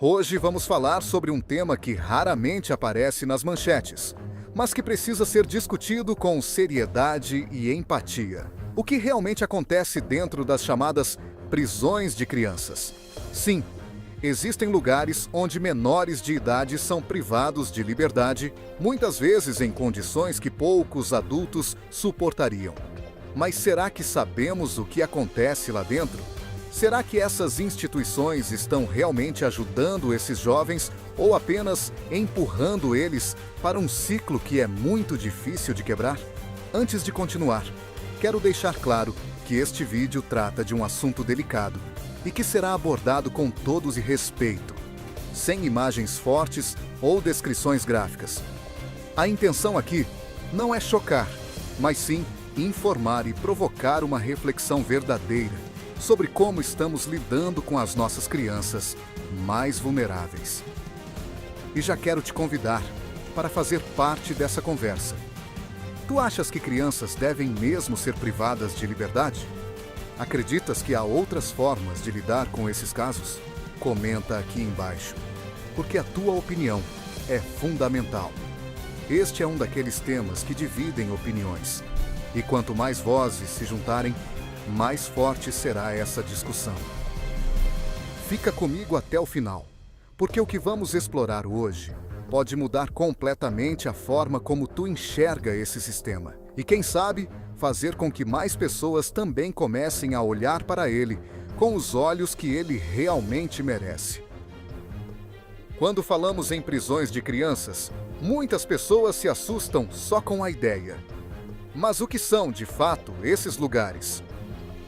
Hoje vamos falar sobre um tema que raramente aparece nas manchetes, mas que precisa ser discutido com seriedade e empatia. O que realmente acontece dentro das chamadas prisões de crianças? Sim, existem lugares onde menores de idade são privados de liberdade, muitas vezes em condições que poucos adultos suportariam. Mas será que sabemos o que acontece lá dentro? Será que essas instituições estão realmente ajudando esses jovens ou apenas empurrando eles para um ciclo que é muito difícil de quebrar? Antes de continuar, quero deixar claro que este vídeo trata de um assunto delicado e que será abordado com todos e respeito, sem imagens fortes ou descrições gráficas. A intenção aqui não é chocar, mas sim informar e provocar uma reflexão verdadeira sobre como estamos lidando com as nossas crianças mais vulneráveis. E já quero te convidar para fazer parte dessa conversa. Tu achas que crianças devem mesmo ser privadas de liberdade? Acreditas que há outras formas de lidar com esses casos? Comenta aqui embaixo, porque a tua opinião é fundamental. Este é um daqueles temas que dividem opiniões. E quanto mais vozes se juntarem, mais forte será essa discussão. Fica comigo até o final, porque o que vamos explorar hoje pode mudar completamente a forma como tu enxerga esse sistema. E quem sabe, fazer com que mais pessoas também comecem a olhar para ele com os olhos que ele realmente merece. Quando falamos em prisões de crianças, muitas pessoas se assustam só com a ideia. Mas o que são, de fato, esses lugares?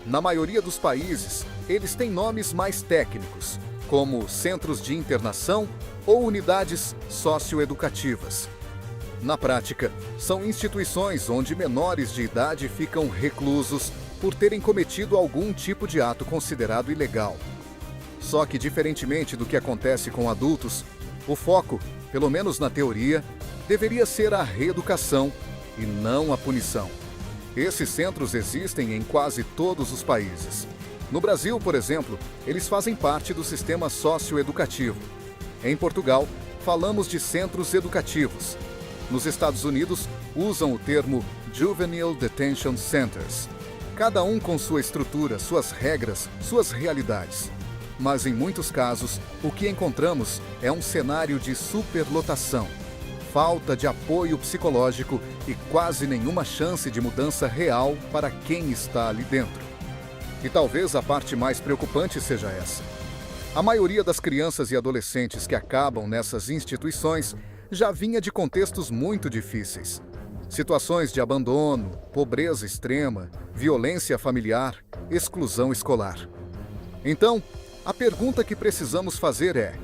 Na maioria dos países, eles têm nomes mais técnicos, como centros de internação ou unidades socioeducativas. Na prática, são instituições onde menores de idade ficam reclusos por terem cometido algum tipo de ato considerado ilegal. Só que, diferentemente do que acontece com adultos, o foco, pelo menos na teoria, deveria ser a reeducação e não a punição. Esses centros existem em quase todos os países. No Brasil, por exemplo, eles fazem parte do sistema socioeducativo. Em Portugal, falamos de centros educativos. Nos Estados Unidos, usam o termo Juvenile Detention Centers. Cada um com sua estrutura, suas regras, suas realidades. Mas em muitos casos, o que encontramos é um cenário de superlotação, falta de apoio psicológico e quase nenhuma chance de mudança real para quem está ali dentro. E talvez a parte mais preocupante seja essa. A maioria das crianças e adolescentes que acabam nessas instituições já vinha de contextos muito difíceis. Situações de abandono, pobreza extrema, violência familiar, exclusão escolar. Então, a pergunta que precisamos fazer é: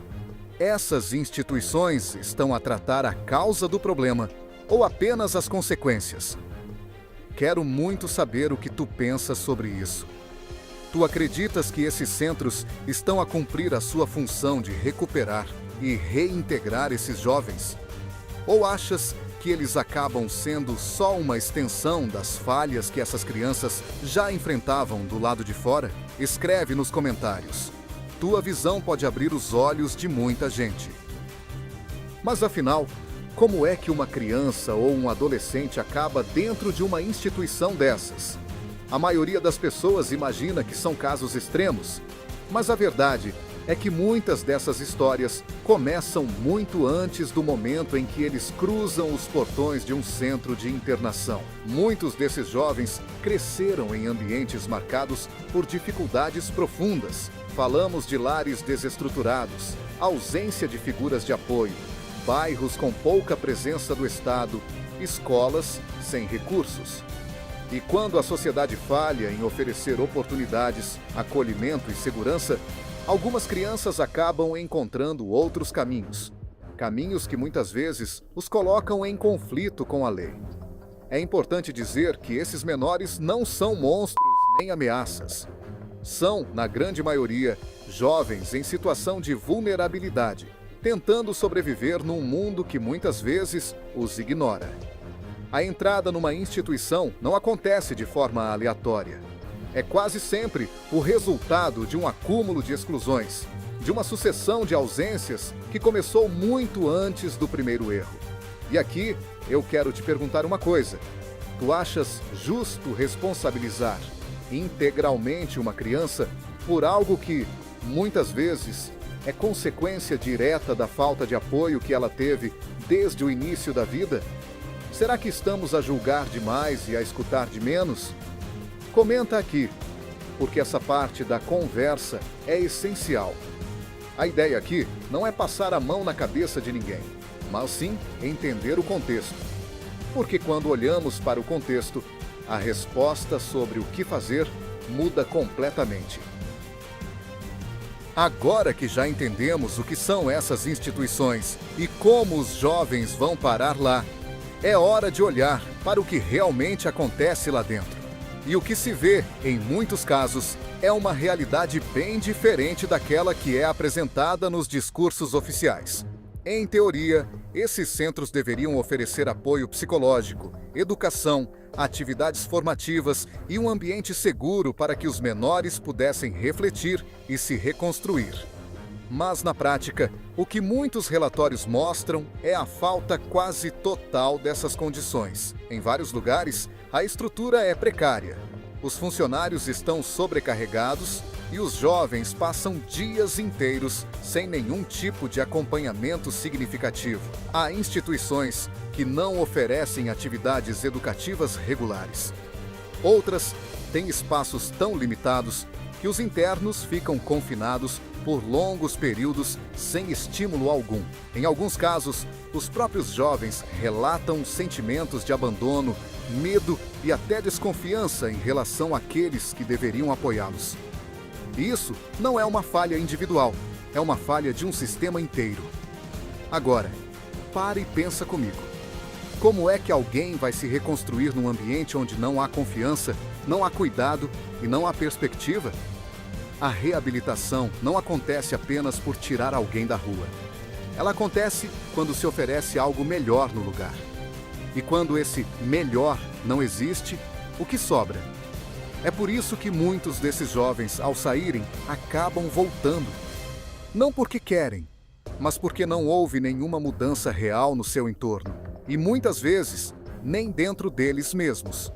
essas instituições estão a tratar a causa do problema ou apenas as consequências? Quero muito saber o que tu pensas sobre isso. Tu acreditas que esses centros estão a cumprir a sua função de recuperar e reintegrar esses jovens? Ou achas que eles acabam sendo só uma extensão das falhas que essas crianças já enfrentavam do lado de fora? Escreve nos comentários. Tua visão pode abrir os olhos de muita gente. Mas afinal, como é que uma criança ou um adolescente acaba dentro de uma instituição dessas? A maioria das pessoas imagina que são casos extremos, mas a verdade é que muitas dessas histórias começam muito antes do momento em que eles cruzam os portões de um centro de internação. Muitos desses jovens cresceram em ambientes marcados por dificuldades profundas. Falamos de lares desestruturados, ausência de figuras de apoio, bairros com pouca presença do Estado, escolas sem recursos. E quando a sociedade falha em oferecer oportunidades, acolhimento e segurança, algumas crianças acabam encontrando outros caminhos. Caminhos que muitas vezes os colocam em conflito com a lei. É importante dizer que esses menores não são monstros nem ameaças. São, na grande maioria, jovens em situação de vulnerabilidade, tentando sobreviver num mundo que muitas vezes os ignora. A entrada numa instituição não acontece de forma aleatória. É quase sempre o resultado de um acúmulo de exclusões, de uma sucessão de ausências que começou muito antes do primeiro erro. E aqui eu quero te perguntar uma coisa: tu achas justo responsabilizar integralmente uma criança por algo que, muitas vezes, é consequência direta da falta de apoio que ela teve desde o início da vida? Será que estamos a julgar demais e a escutar de menos? Comenta aqui, porque essa parte da conversa é essencial. A ideia aqui não é passar a mão na cabeça de ninguém, mas sim entender o contexto. Porque quando olhamos para o contexto, a resposta sobre o que fazer muda completamente. Agora que já entendemos o que são essas instituições e como os jovens vão parar lá, é hora de olhar para o que realmente acontece lá dentro. E o que se vê, em muitos casos, é uma realidade bem diferente daquela que é apresentada nos discursos oficiais. Em teoria, esses centros deveriam oferecer apoio psicológico, educação, atividades formativas e um ambiente seguro para que os menores pudessem refletir e se reconstruir. Mas, na prática, o que muitos relatórios mostram é a falta quase total dessas condições. Em vários lugares, a estrutura é precária. Os funcionários estão sobrecarregados e os jovens passam dias inteiros sem nenhum tipo de acompanhamento significativo. Há instituições que não oferecem atividades educativas regulares. Outras têm espaços tão limitados que os internos ficam confinados por longos períodos sem estímulo algum. Em alguns casos, os próprios jovens relatam sentimentos de abandono, medo e até desconfiança em relação àqueles que deveriam apoiá-los. Isso não é uma falha individual, é uma falha de um sistema inteiro. Agora, para e pensa comigo. Como é que alguém vai se reconstruir num ambiente onde não há confiança, não há cuidado e não há perspectiva? A reabilitação não acontece apenas por tirar alguém da rua. Ela acontece quando se oferece algo melhor no lugar. E quando esse melhor não existe, o que sobra? É por isso que muitos desses jovens, ao saírem, acabam voltando. Não porque querem, mas porque não houve nenhuma mudança real no seu entorno. E muitas vezes, nem dentro deles mesmos.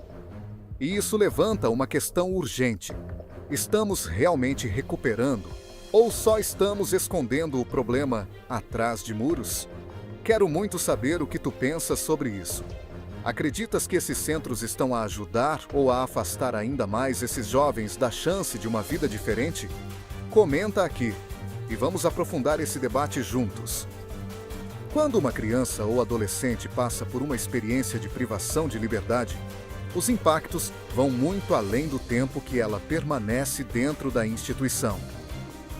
E isso levanta uma questão urgente. Estamos realmente recuperando? Ou só estamos escondendo o problema atrás de muros? Quero muito saber o que tu pensas sobre isso. Acreditas que esses centros estão a ajudar ou a afastar ainda mais esses jovens da chance de uma vida diferente? Comenta aqui e vamos aprofundar esse debate juntos. Quando uma criança ou adolescente passa por uma experiência de privação de liberdade, os impactos vão muito além do tempo que ela permanece dentro da instituição.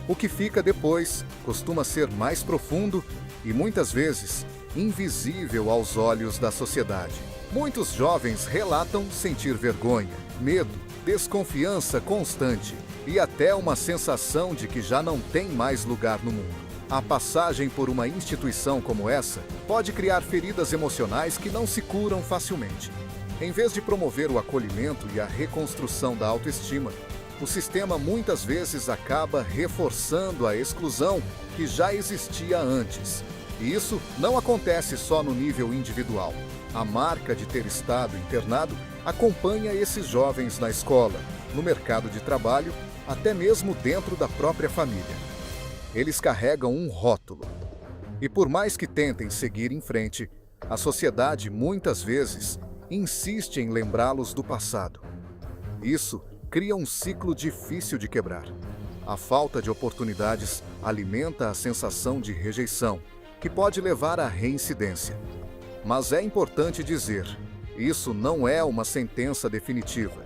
O que fica depois costuma ser mais profundo e, muitas vezes, invisível aos olhos da sociedade. Muitos jovens relatam sentir vergonha, medo, desconfiança constante e até uma sensação de que já não tem mais lugar no mundo. A passagem por uma instituição como essa pode criar feridas emocionais que não se curam facilmente. Em vez de promover o acolhimento e a reconstrução da autoestima, o sistema muitas vezes acaba reforçando a exclusão que já existia antes. E isso não acontece só no nível individual. A marca de ter estado internado acompanha esses jovens na escola, no mercado de trabalho, até mesmo dentro da própria família. Eles carregam um rótulo. E por mais que tentem seguir em frente, a sociedade muitas vezes insiste em lembrá-los do passado. Isso cria um ciclo difícil de quebrar. A falta de oportunidades alimenta a sensação de rejeição, que pode levar à reincidência. Mas é importante dizer, isso não é uma sentença definitiva.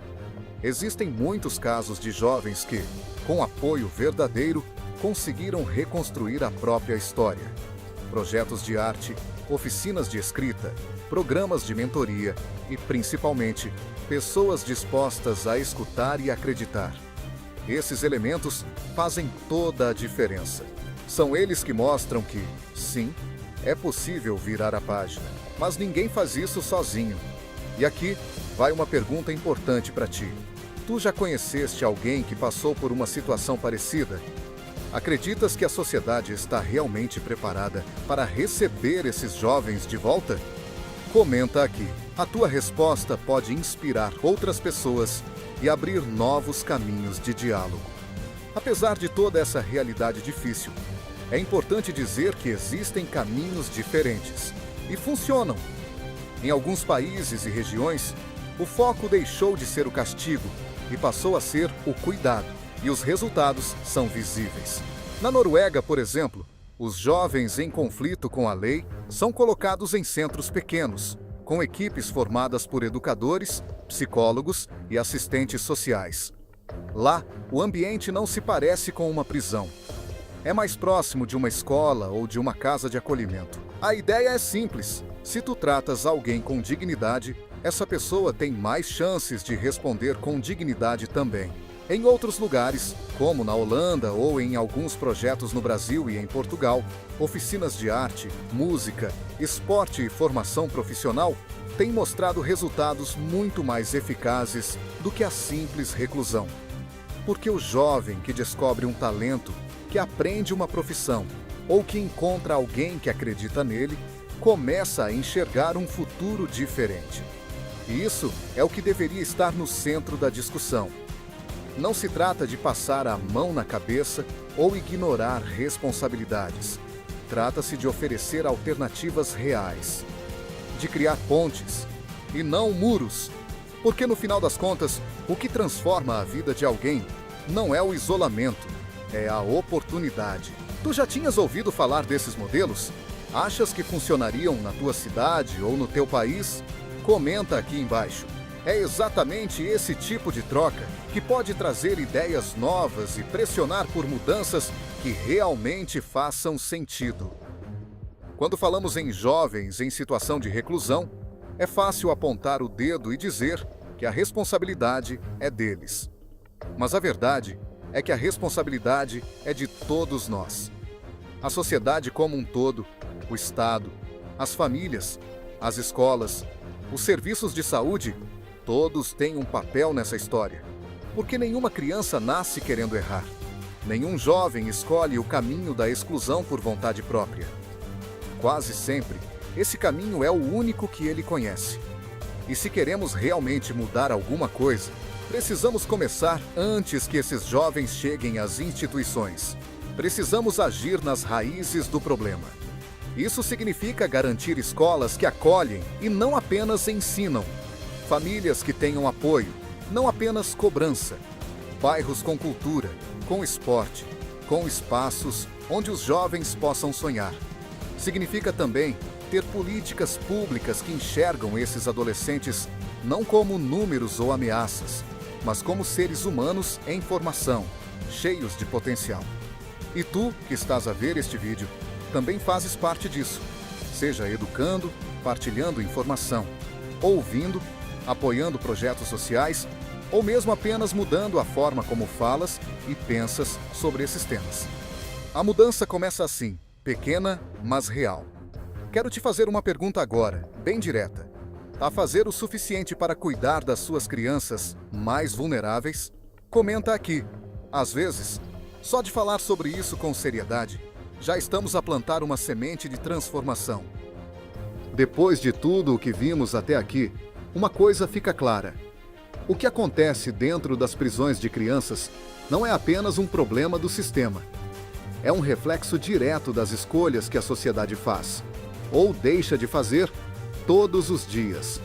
Existem muitos casos de jovens que, com apoio verdadeiro, conseguiram reconstruir a própria história. Projetos de arte, oficinas de escrita, programas de mentoria e, principalmente, pessoas dispostas a escutar e acreditar. Esses elementos fazem toda a diferença. São eles que mostram que, sim, é possível virar a página, mas ninguém faz isso sozinho. E aqui vai uma pergunta importante para ti. Tu já conheceste alguém que passou por uma situação parecida? Acreditas que a sociedade está realmente preparada para receber esses jovens de volta? Comenta aqui. A tua resposta pode inspirar outras pessoas e abrir novos caminhos de diálogo. Apesar de toda essa realidade difícil, é importante dizer que existem caminhos diferentes e funcionam. Em alguns países e regiões, o foco deixou de ser o castigo e passou a ser o cuidado, e os resultados são visíveis. Na Noruega, por exemplo, os jovens em conflito com a lei são colocados em centros pequenos, com equipes formadas por educadores, psicólogos e assistentes sociais. Lá, o ambiente não se parece com uma prisão. É mais próximo de uma escola ou de uma casa de acolhimento. A ideia é simples. Se tu tratas alguém com dignidade, essa pessoa tem mais chances de responder com dignidade também. Em outros lugares, como na Holanda ou em alguns projetos no Brasil e em Portugal, oficinas de arte, música, esporte e formação profissional têm mostrado resultados muito mais eficazes do que a simples reclusão. Porque o jovem que descobre um talento, que aprende uma profissão ou que encontra alguém que acredita nele, começa a enxergar um futuro diferente. E isso é o que deveria estar no centro da discussão. Não se trata de passar a mão na cabeça ou ignorar responsabilidades. Trata-se de oferecer alternativas reais, de criar pontes e não muros, porque no final das contas, o que transforma a vida de alguém não é o isolamento, é a oportunidade. Tu já tinhas ouvido falar desses modelos? Achas que funcionariam na tua cidade ou no teu país? Comenta aqui embaixo. É exatamente esse tipo de troca que pode trazer ideias novas e pressionar por mudanças que realmente façam sentido. Quando falamos em jovens em situação de reclusão, é fácil apontar o dedo e dizer que a responsabilidade é deles. Mas a verdade é que a responsabilidade é de todos nós. A sociedade como um todo, o Estado, as famílias, as escolas, os serviços de saúde, todos têm um papel nessa história. Porque nenhuma criança nasce querendo errar. Nenhum jovem escolhe o caminho da exclusão por vontade própria. Quase sempre, esse caminho é o único que ele conhece. E se queremos realmente mudar alguma coisa, precisamos começar antes que esses jovens cheguem às instituições. Precisamos agir nas raízes do problema. Isso significa garantir escolas que acolhem e não apenas ensinam. Famílias que tenham apoio, não apenas cobrança. Bairros com cultura, com esporte, com espaços onde os jovens possam sonhar. Significa também ter políticas públicas que enxergam esses adolescentes não como números ou ameaças, mas como seres humanos em formação, cheios de potencial. E tu, que estás a ver este vídeo, também fazes parte disso. Seja educando, partilhando informação, ouvindo, apoiando projetos sociais, ou mesmo apenas mudando a forma como falas e pensas sobre esses temas. A mudança começa assim, pequena, mas real. Quero te fazer uma pergunta agora, bem direta. Tá a fazer o suficiente para cuidar das suas crianças mais vulneráveis? Comenta aqui. Às vezes, só de falar sobre isso com seriedade, já estamos a plantar uma semente de transformação. Depois de tudo o que vimos até aqui, uma coisa fica clara. O que acontece dentro das prisões de crianças não é apenas um problema do sistema. É um reflexo direto das escolhas que a sociedade faz, ou deixa de fazer, todos os dias.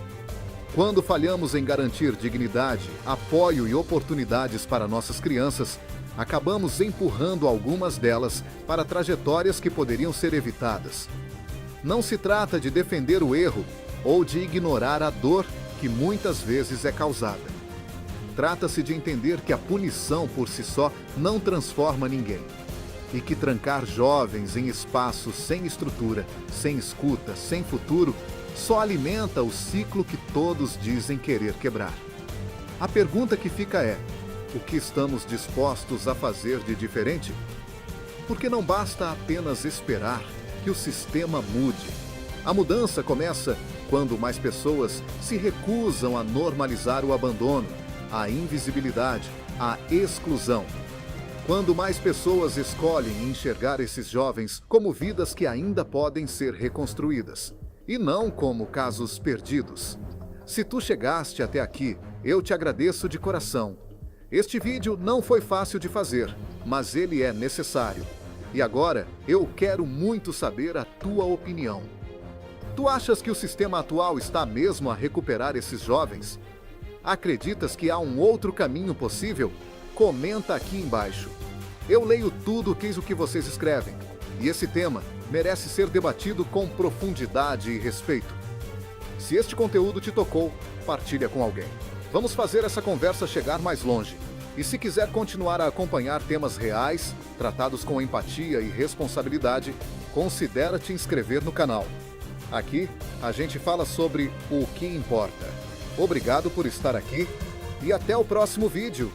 Quando falhamos em garantir dignidade, apoio e oportunidades para nossas crianças, acabamos empurrando algumas delas para trajetórias que poderiam ser evitadas. Não se trata de defender o erro ou de ignorar a dor que muitas vezes é causada. Trata-se de entender que a punição por si só não transforma ninguém. E que trancar jovens em espaços sem estrutura, sem escuta, sem futuro, só alimenta o ciclo que todos dizem querer quebrar. A pergunta que fica é: o que estamos dispostos a fazer de diferente? Porque não basta apenas esperar que o sistema mude. A mudança começa quando mais pessoas se recusam a normalizar o abandono, a invisibilidade, a exclusão. Quando mais pessoas escolhem enxergar esses jovens como vidas que ainda podem ser reconstruídas, e não como casos perdidos. Se tu chegaste até aqui, eu te agradeço de coração. Este vídeo não foi fácil de fazer, mas ele é necessário. E agora, eu quero muito saber a tua opinião. Tu achas que o sistema atual está mesmo a recuperar esses jovens? Acreditas que há um outro caminho possível? Comenta aqui embaixo. Eu leio tudo o que vocês escrevem, e esse tema merece ser debatido com profundidade e respeito. Se este conteúdo te tocou, partilha com alguém. Vamos fazer essa conversa chegar mais longe. E se quiser continuar a acompanhar temas reais, tratados com empatia e responsabilidade, considera te inscrever no canal. Aqui, a gente fala sobre o que importa. Obrigado por estar aqui e até o próximo vídeo.